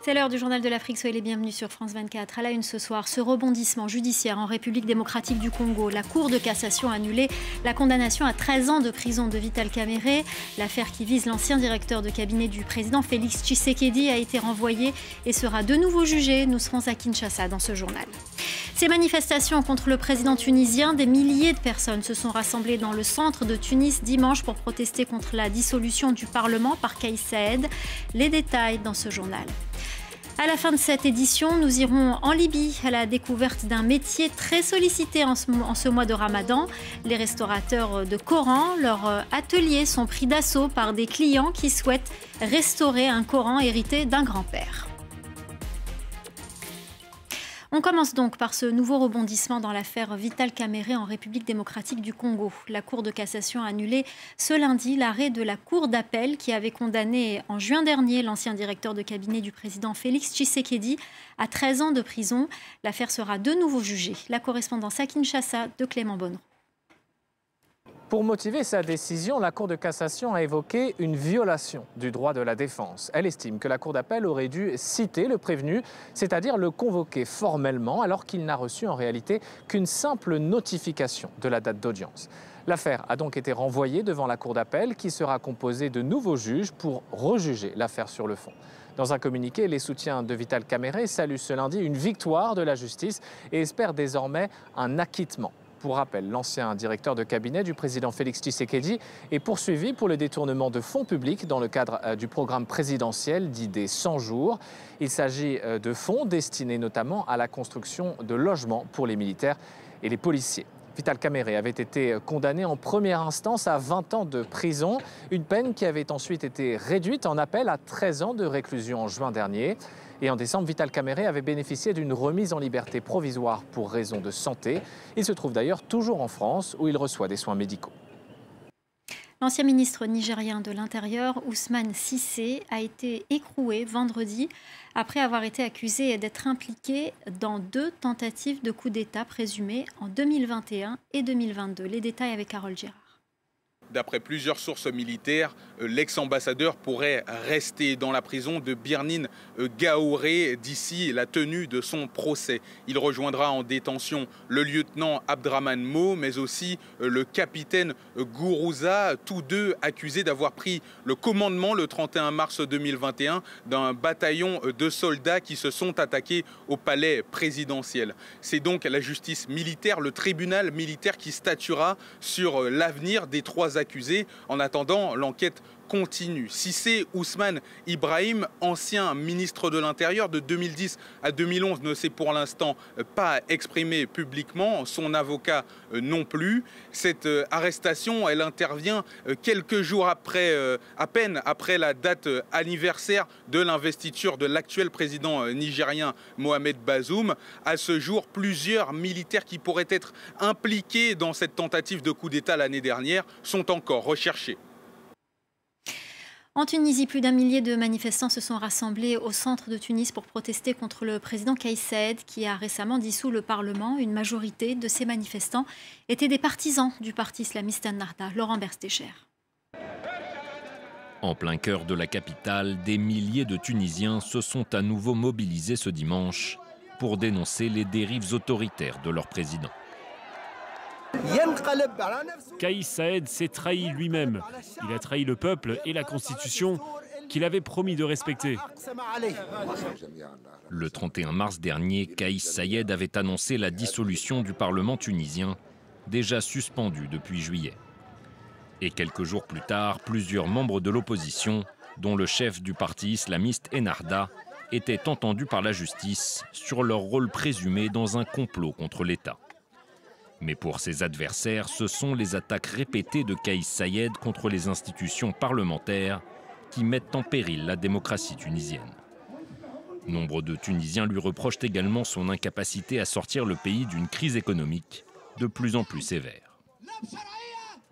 C'est l'heure du journal de l'Afrique, soyez les bienvenus sur France 24. À la une ce soir, ce rebondissement judiciaire en République démocratique du Congo. La Cour de cassation a annulé la condamnation à 13 ans de prison de Vital Kamerhe. L'affaire qui vise l'ancien directeur de cabinet du président Félix Tshisekedi a été renvoyée et sera de nouveau jugée. Nous serons à Kinshasa dans ce journal. Ces manifestations contre le président tunisien, des milliers de personnes se sont rassemblées dans le centre de Tunis dimanche pour protester contre la dissolution du Parlement par Kais Saied. Les détails dans ce journal. À la fin de cette édition, nous irons en Libye à la découverte d'un métier très sollicité en ce mois de Ramadan. Les restaurateurs de Coran, leurs ateliers sont pris d'assaut par des clients qui souhaitent restaurer un Coran hérité d'un grand-père. On commence donc par ce nouveau rebondissement dans l'affaire Vital Kamerhe en République démocratique du Congo. La Cour de cassation a annulé ce lundi l'arrêt de la Cour d'appel qui avait condamné en juin dernier l'ancien directeur de cabinet du président Félix Tshisekedi à 13 ans de prison. L'affaire sera de nouveau jugée. La correspondance à Kinshasa de Clément Bonneau. Pour motiver sa décision, la Cour de cassation a évoqué une violation du droit de la défense. Elle estime que la Cour d'appel aurait dû citer le prévenu, c'est-à-dire le convoquer formellement, alors qu'il n'a reçu en réalité qu'une simple notification de la date d'audience. L'affaire a donc été renvoyée devant la Cour d'appel, qui sera composée de nouveaux juges pour rejuger l'affaire sur le fond. Dans un communiqué, les soutiens de Vital Kamerhe saluent ce lundi une victoire de la justice et espèrent désormais un acquittement. Pour rappel, l'ancien directeur de cabinet du président Félix Tshisekedi est poursuivi pour le détournement de fonds publics dans le cadre du programme présidentiel dit des 100 jours. Il s'agit de fonds destinés notamment à la construction de logements pour les militaires et les policiers. Vital Kamerhe avait été condamné en première instance à 20 ans de prison, une peine qui avait ensuite été réduite en appel à 13 ans de réclusion en juin dernier. Et en décembre, Vital Kamerhe avait bénéficié d'une remise en liberté provisoire pour raison de santé. Il se trouve d'ailleurs toujours en France où il reçoit des soins médicaux. L'ancien ministre nigérien de l'Intérieur, Ousmane Cissé, a été écroué vendredi après avoir été accusé d'être impliqué dans 2 tentatives de coup d'État présumées en 2021 et 2022. Les détails avec Carole Gérard. D'après plusieurs sources militaires, l'ex-ambassadeur pourrait rester dans la prison de Birnin Gaouré d'ici la tenue de son procès. Il rejoindra en détention le lieutenant Abdraman Mo, mais aussi le capitaine Gourouza, tous deux accusés d'avoir pris le commandement le 31 mars 2021 d'un bataillon de soldats qui se sont attaqués au palais présidentiel. C'est donc la justice militaire, le tribunal militaire qui statuera sur l'avenir des 3 accusés. En attendant, l'enquête continue. Cissé Ousmane Ibrahim, ancien ministre de l'Intérieur de 2010 à 2011, ne s'est pour l'instant pas exprimé publiquement, son avocat non plus. Cette arrestation, elle intervient quelques jours après, à peine après la date anniversaire de l'investiture de l'actuel président nigérien Mohamed Bazoum. À ce jour, plusieurs militaires qui pourraient être impliqués dans cette tentative de coup d'État l'année dernière sont encore recherchés. En Tunisie, plus d'1 millier de manifestants se sont rassemblés au centre de Tunis pour protester contre le président Kais Saied qui a récemment dissous le Parlement. Une majorité de ces manifestants étaient des partisans du parti islamiste Ennahda. Laurent Berstécher. En plein cœur de la capitale, des milliers de Tunisiens se sont à nouveau mobilisés ce dimanche pour dénoncer les dérives autoritaires de leur président. Kais Saied s'est trahi lui-même. Il a trahi le peuple et la Constitution qu'il avait promis de respecter. Le 31 mars dernier, Kais Saied avait annoncé la dissolution du Parlement tunisien, déjà suspendu depuis juillet. Et quelques jours plus tard, plusieurs membres de l'opposition, dont le chef du parti islamiste Ennahda, étaient entendus par la justice sur leur rôle présumé dans un complot contre l'État. Mais pour ses adversaires, ce sont les attaques répétées de Kais Saied contre les institutions parlementaires qui mettent en péril la démocratie tunisienne. Nombre de Tunisiens lui reprochent également son incapacité à sortir le pays d'une crise économique de plus en plus sévère.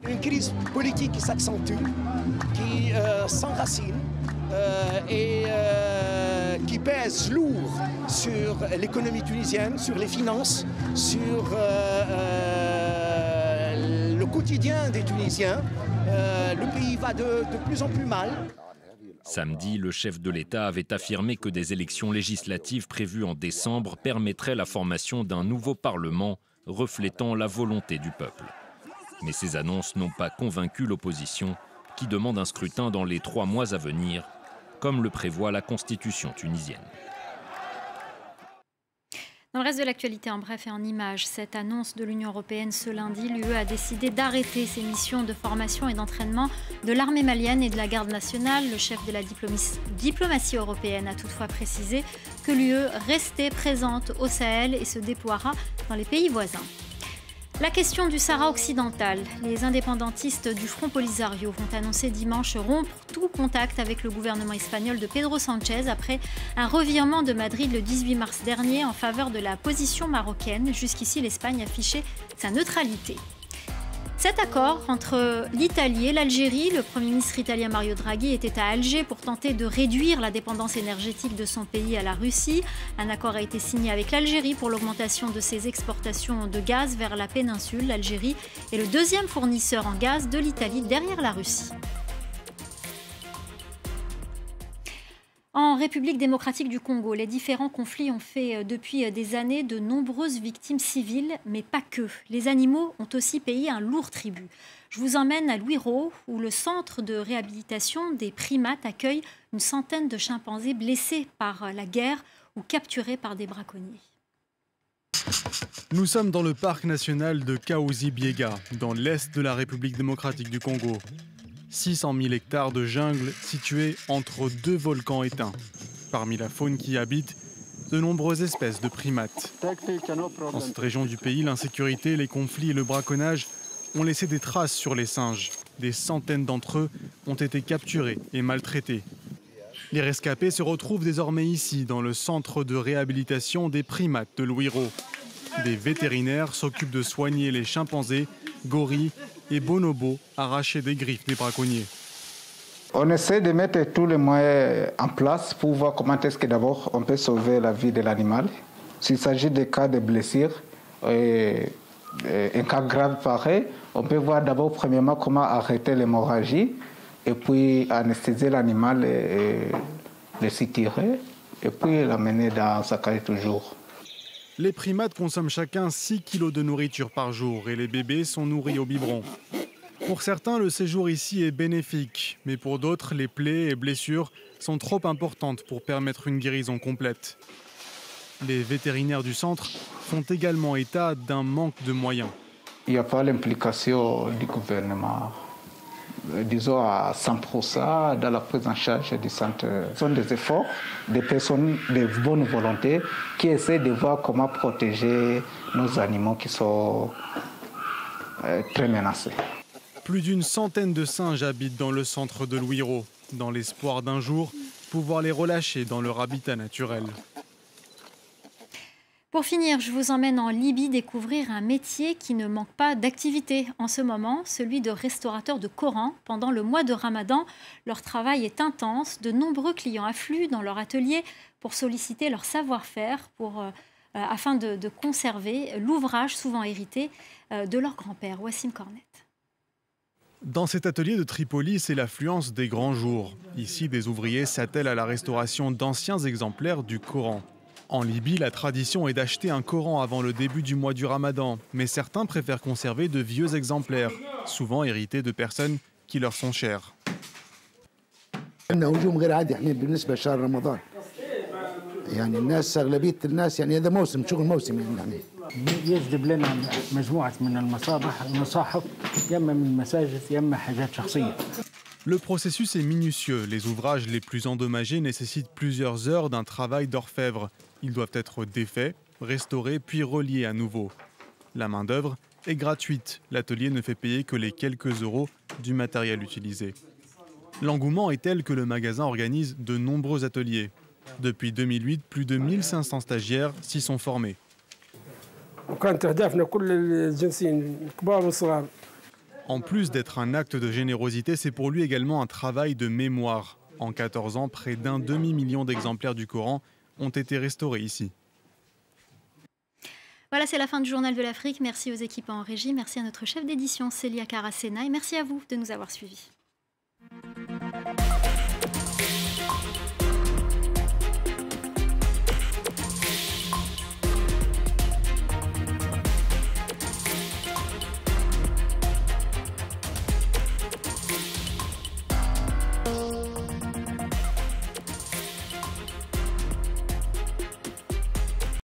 Une crise politique qui s'accentue, qui s'enracine et qui pèse lourd sur l'économie tunisienne, sur les finances, sur le quotidien des Tunisiens. Le pays va de plus en plus mal. Samedi, le chef de l'État avait affirmé que des élections législatives prévues en décembre permettraient la formation d'un nouveau Parlement reflétant la volonté du peuple. Mais ces annonces n'ont pas convaincu l'opposition, qui demande un scrutin dans les 3 mois à venir, comme le prévoit la constitution tunisienne. Dans le reste de l'actualité, en bref et en images, cette annonce de l'Union européenne ce lundi, l'UE a décidé d'arrêter ses missions de formation et d'entraînement de l'armée malienne et de la garde nationale. Le chef de la diplomatie européenne a toutefois précisé que l'UE restait présente au Sahel et se déploiera dans les pays voisins. La question du Sahara occidental. Les indépendantistes du Front Polisario vont annoncer dimanche rompre tout contact avec le gouvernement espagnol de Pedro Sánchez après un revirement de Madrid le 18 mars dernier en faveur de la position marocaine. Jusqu'ici, l'Espagne affichait sa neutralité. Cet accord entre l'Italie et l'Algérie, le Premier ministre italien Mario Draghi était à Alger pour tenter de réduire la dépendance énergétique de son pays à la Russie. Un accord a été signé avec l'Algérie pour l'augmentation de ses exportations de gaz vers la péninsule. L'Algérie est le 2e fournisseur en gaz de l'Italie derrière la Russie. En République démocratique du Congo, les différents conflits ont fait depuis des années de nombreuses victimes civiles, mais pas que. Les animaux ont aussi payé un lourd tribut. Je vous emmène à Luiro, où le centre de réhabilitation des primates accueille une centaine de chimpanzés blessés par la guerre ou capturés par des braconniers. Nous sommes dans le parc national de Kahuzi-Biega, dans l'est de la République démocratique du Congo. 600 000 hectares de jungle situés entre 2 volcans éteints. Parmi la faune qui y habite, de nombreuses espèces de primates. Dans cette région du pays, l'insécurité, les conflits et le braconnage ont laissé des traces sur les singes. Des centaines d'entre eux ont été capturés et maltraités. Les rescapés se retrouvent désormais ici, dans le centre de réhabilitation des primates de Luiro. Des vétérinaires s'occupent de soigner les chimpanzés, gorilles et bonobos arrachés des griffes des braconniers. On essaie de mettre tous les moyens en place pour voir comment est-ce que d'abord on peut sauver la vie de l'animal. S'il s'agit de cas de blessures, un cas grave pareil, on peut voir d'abord premièrement comment arrêter l'hémorragie et puis anesthésier l'animal et le tirer et puis l'amener dans sa cage toujours. Les primates consomment chacun 6 kg de nourriture par jour et les bébés sont nourris au biberon. Pour certains, le séjour ici est bénéfique, mais pour d'autres, les plaies et blessures sont trop importantes pour permettre une guérison complète. Les vétérinaires du centre font également état d'un manque de moyens. Il n'y a pas l'implication du gouvernement, disons à 100% dans la prise en charge du centre. Ce sont des efforts des personnes de bonne volonté qui essaient de voir comment protéger nos animaux qui sont très menacés. Plus d'une centaine de singes habitent dans le centre de Luiro, dans l'espoir d'un jour pouvoir les relâcher dans leur habitat naturel. Pour finir, je vous emmène en Libye découvrir un métier qui ne manque pas d'activité en ce moment, celui de restaurateur de Coran. Pendant le mois de Ramadan, leur travail est intense. De nombreux clients affluent dans leur atelier pour solliciter leur savoir-faire afin de conserver l'ouvrage souvent hérité de leur grand-père, Wassim Cornet. Dans cet atelier de Tripoli, c'est l'affluence des grands jours. Ici, des ouvriers s'attellent à la restauration d'anciens exemplaires du Coran. En Libye, la tradition est d'acheter un Coran avant le début du mois du Ramadan, mais certains préfèrent conserver de vieux exemplaires, souvent hérités de personnes qui leur sont chères. Le processus est minutieux. Les ouvrages les plus endommagés nécessitent plusieurs heures d'un travail d'orfèvre. Ils doivent être défaits, restaurés, puis reliés à nouveau. La main-d'œuvre est gratuite. L'atelier ne fait payer que les quelques euros du matériel utilisé. L'engouement est tel que le magasin organise de nombreux ateliers. Depuis 2008, plus de 1500 stagiaires s'y sont formés. En plus d'être un acte de générosité, c'est pour lui également un travail de mémoire. En 14 ans, près d'un demi-million d'exemplaires du Coran ont été restaurés ici. Voilà, c'est la fin du Journal de l'Afrique. Merci aux équipes en régie, merci à notre chef d'édition Célia Caracena et merci à vous de nous avoir suivis.